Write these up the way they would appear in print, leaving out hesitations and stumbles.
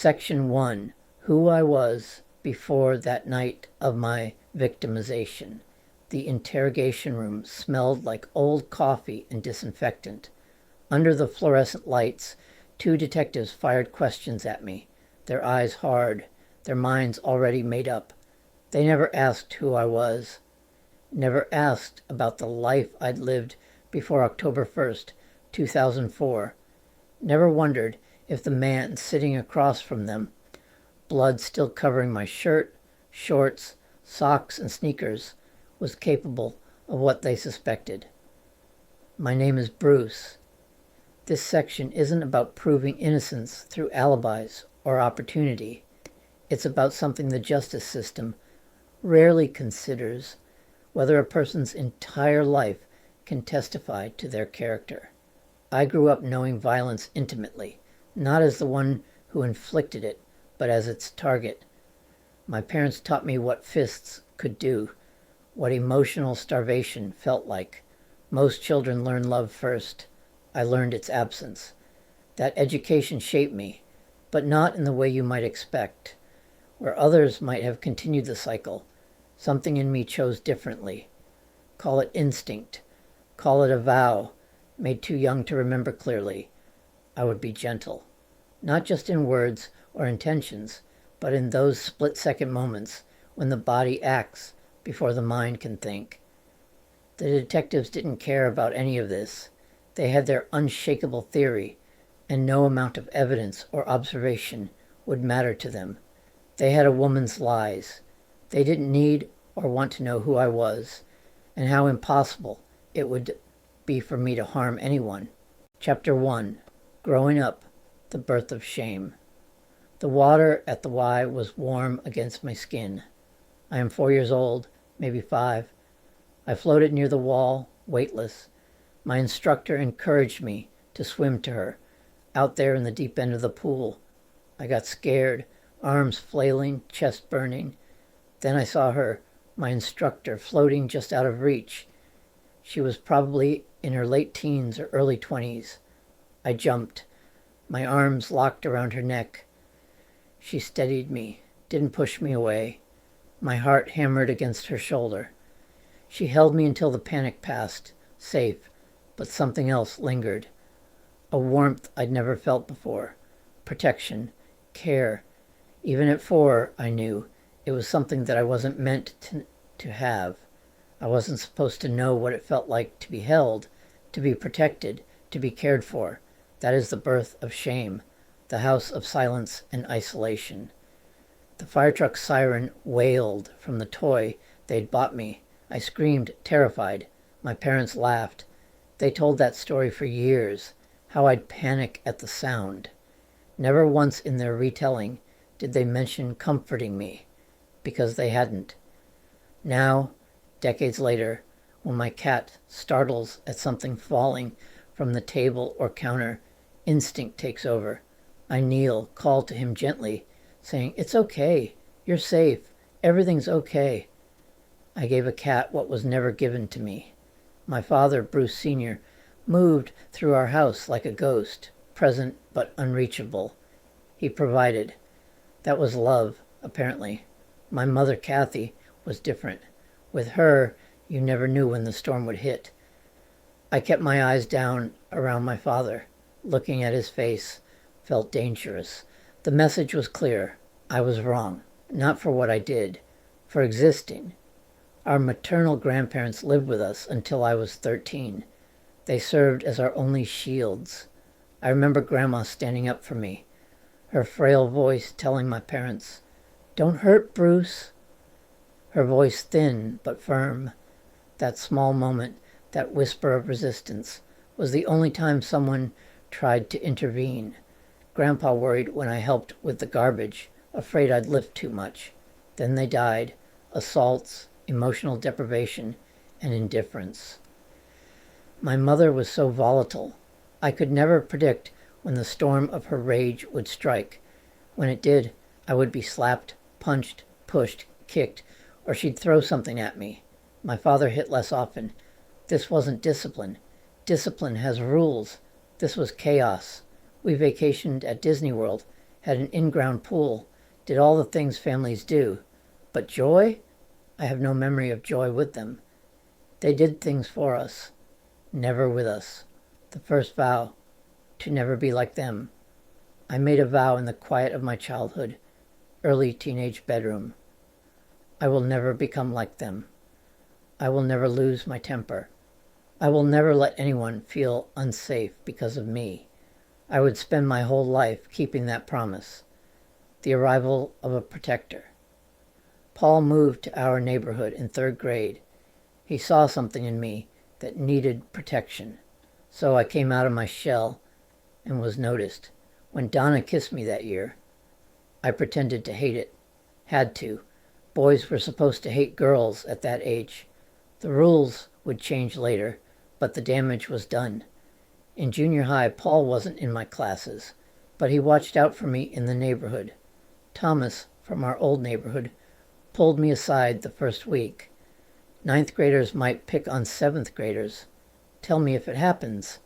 Section 1. Who I was before that night of my victimization. The interrogation room smelled like old coffee and disinfectant. Under the fluorescent lights, two detectives fired questions at me, their eyes hard, their minds already made up. They never asked who I was, never asked about the life I'd lived before October 1st, 2004, never wondered if the man sitting across from them, blood still covering my shirt, shorts, socks, and sneakers, was capable of what they suspected. My name is Bruce. This section isn't about proving innocence through alibis or opportunity. It's about something the justice system rarely considers, whether a person's entire life can testify to their character. I grew up knowing violence intimately, not as the one who inflicted it, but as its target. My parents taught me what fists could do, what emotional starvation felt like. Most children learn love first. I learned its absence. That education shaped me, but not in the way you might expect. Where others might have continued the cycle, something in me chose differently. Call it instinct. Call it a vow, made too young to remember clearly. I would be gentle, not just in words or intentions, but in those split-second moments when the body acts before the mind can think. The detectives didn't care about any of this. They had their unshakable theory, and no amount of evidence or observation would matter to them. They had a woman's lies. They didn't need or want to know who I was, and how impossible it would be for me to harm anyone. Chapter 1. Growing Up, the Birth of Shame. The water at the Y was warm against my skin. I am 4 years old, maybe 5. I floated near the wall, weightless. My instructor encouraged me to swim to her, out there in the deep end of the pool. I got scared, arms flailing, chest burning. Then I saw her, my instructor, floating just out of reach. She was probably in her late teens or early 20s. I jumped, my arms locked around her neck. She steadied me, didn't push me away. My heart hammered against her shoulder. She held me until the panic passed, safe, but something else lingered. A warmth I'd never felt before. Protection, care. Even at 4, I knew it was something that I wasn't meant to have. I wasn't supposed to know what it felt like to be held, to be protected, to be cared for. That is the birth of shame, the house of silence and isolation. The fire truck siren wailed from the toy they'd bought me. I screamed, terrified. My parents laughed. They told that story for years, how I'd panic at the sound. Never once in their retelling did they mention comforting me, because they hadn't. Now, decades later, when my cat startles at something falling from the table or counter, instinct takes over. I kneel, call to him gently, saying, "It's okay. You're safe. Everything's okay." I gave a cat what was never given to me. My father, Bruce Sr., moved through our house like a ghost, present but unreachable. He provided. That was love, apparently. My mother, Kathy, was different. With her, you never knew when the storm would hit. I kept my eyes down around my father. Looking at his face felt dangerous. The message was clear. I was wrong. Not for what I did, for existing. Our maternal grandparents lived with us until I was 13. They served as our only shields. I remember Grandma standing up for me, her frail voice telling my parents, "Don't hurt Bruce." Her voice thin but firm. That small moment, that whisper of resistance, was the only time someone tried to intervene. Grandpa worried when I helped with the garbage, afraid I'd lift too much. Then they died. Assaults, emotional deprivation, and indifference. My mother was so volatile. I could never predict when the storm of her rage would strike. When it did, I would be slapped, punched, pushed, kicked, or she'd throw something at me. My father hit less often. This wasn't discipline. Discipline has rules. This was chaos. We vacationed at Disney World, had an in-ground pool, did all the things families do. But joy? I have no memory of joy with them. They did things for us, never with us. The first vow, to never be like them. I made a vow in the quiet of my childhood, early teenage bedroom. I will never become like them. I will never lose my temper. I will never let anyone feel unsafe because of me. I would spend my whole life keeping that promise. The arrival of a protector. Paul moved to our neighborhood in 3rd grade. He saw something in me that needed protection. So I came out of my shell and was noticed. When Donna kissed me that year, I pretended to hate it. Had to. Boys were supposed to hate girls at that age. The rules would change later, but the damage was done. In junior high, Paul wasn't in my classes, but he watched out for me in the neighborhood. Thomas, from our old neighborhood, pulled me aside the first week. 9th graders might pick on 7th graders. Tell me if it happens.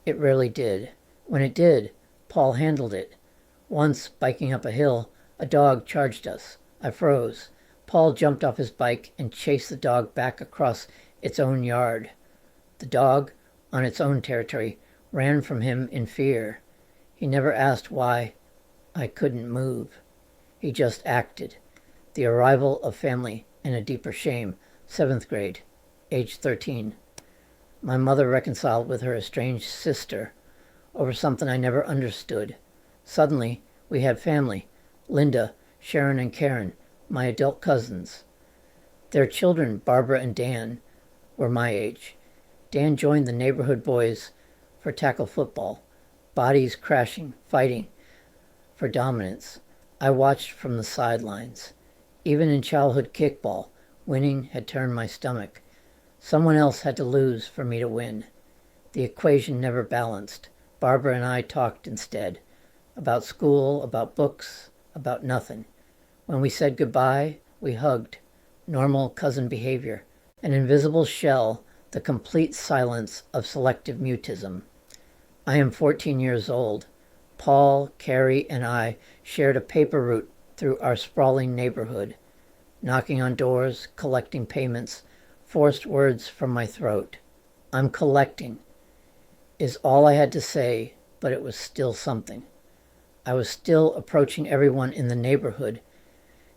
It rarely did. When it did, Paul handled it. Once, biking up a hill, a dog charged us. I froze. Paul jumped off his bike and chased the dog back across its own yard. The dog, on its own territory, ran from him in fear. He never asked why I couldn't move. He just acted. The arrival of family and a deeper shame. 7th grade, age 13. My mother reconciled with her estranged sister over something I never understood. Suddenly, we had family. Linda, Sharon, and Karen, my adult cousins. Their children, Barbara and Dan, were my age. Dan joined the neighborhood boys for tackle football, bodies crashing, fighting for dominance. I watched from the sidelines. Even in childhood kickball, winning had turned my stomach. Someone else had to lose for me to win. The equation never balanced. Barbara and I talked instead. About school, about books, about nothing. When we said goodbye, we hugged. Normal cousin behavior. An invisible shell, the complete silence of selective mutism. I am 14 years old. Paul, Carrie, and I shared a paper route through our sprawling neighborhood. Knocking on doors, collecting payments, forced words from my throat. I'm collecting, is all I had to say, but it was still something. I was still approaching everyone in the neighborhood,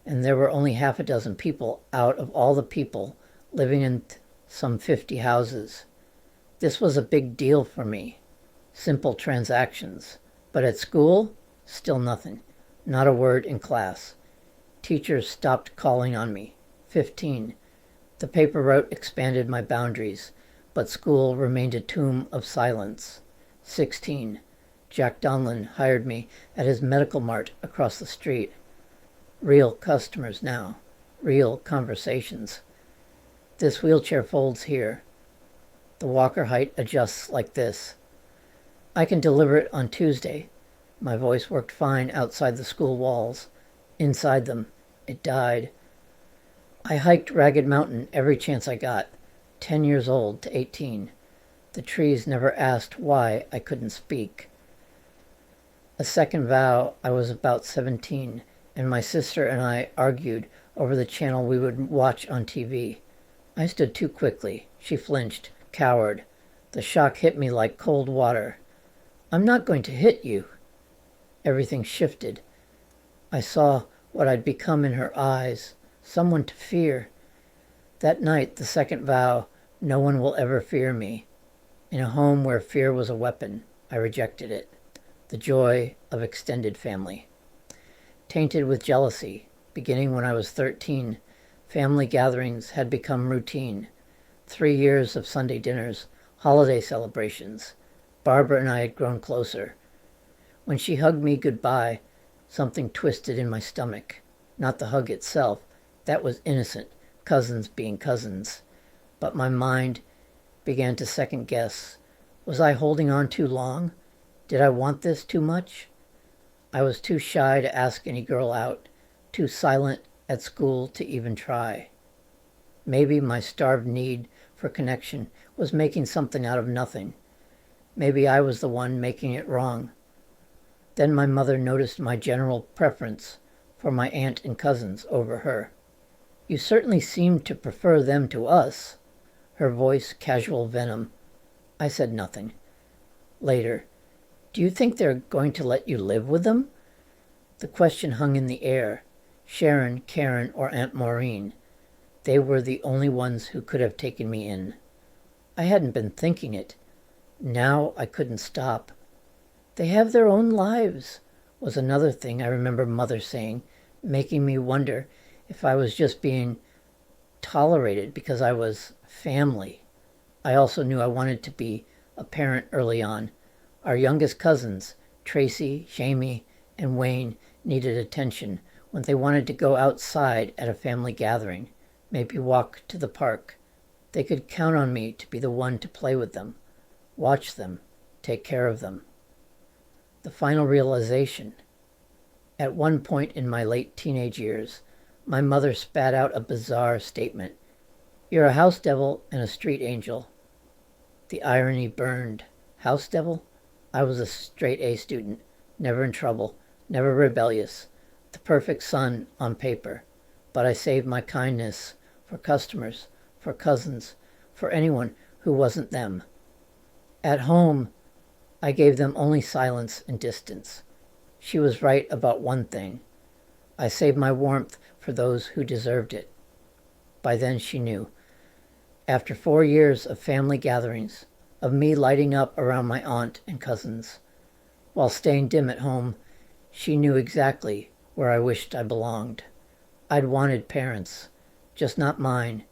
and there were only half a dozen people out of all the people living in some 50 houses. This was a big deal for me. Simple transactions. But at school, still nothing. Not a word in class. Teachers stopped calling on me. 15. The paper route expanded my boundaries, but school remained a tomb of silence. 16. Jack Donlin hired me at his medical mart across the street. Real customers now. Real conversations. This wheelchair folds here. The walker height adjusts like this. I can deliver it on Tuesday. My voice worked fine outside the school walls. Inside them, it died. I hiked Ragged Mountain every chance I got, 10 years old to 18. The trees never asked why I couldn't speak. A second vow, I was about 17, and my sister and I argued over the channel we would watch on TV. I stood too quickly. She flinched, cowered. The shock hit me like cold water. I'm not going to hit you. Everything shifted. I saw what I'd become in her eyes, someone to fear. That night, the second vow, no one will ever fear me. In a home where fear was a weapon, I rejected it. The joy of extended family. Tainted with jealousy, beginning when I was 13, family gatherings had become routine. 3 years of Sunday dinners, holiday celebrations. Barbara and I had grown closer. When she hugged me goodbye, something twisted in my stomach. Not the hug itself. That was innocent, cousins being cousins. But my mind began to second guess. Was I holding on too long? Did I want this too much? I was too shy to ask any girl out, too silent at school to even try. Maybe my starved need for connection was making something out of nothing. Maybe I was the one making it wrong. Then my mother noticed my general preference for my aunt and cousins over her. "You certainly seem to prefer them to us." Her voice casual venom. I said nothing. Later, "Do you think they're going to let you live with them?" The question hung in the air. Sharon, Karen, or Aunt Maureen. They were the only ones who could have taken me in. I hadn't been thinking it. Now I couldn't stop. "They have their own lives," was another thing I remember Mother saying, making me wonder if I was just being tolerated because I was family. I also knew I wanted to be a parent early on. Our youngest cousins, Tracy, Jamie, and Wayne, needed attention when they wanted to go outside at a family gathering, maybe walk to the park. They could count on me to be the one to play with them, watch them, take care of them. The final realization. At one point in my late teenage years, my mother spat out a bizarre statement. "You're a house devil and a street angel." The irony burned. House devil? I was a straight A student, never in trouble, never rebellious, the perfect son on paper. But I saved my kindness for customers, for cousins, for anyone who wasn't them. At home, I gave them only silence and distance. She was right about one thing. I saved my warmth for those who deserved it. By then she knew. After 4 years of family gatherings, of me lighting up around my aunt and cousins, while staying dim at home, she knew exactly where I wished I belonged. I'd wanted parents, just not mine,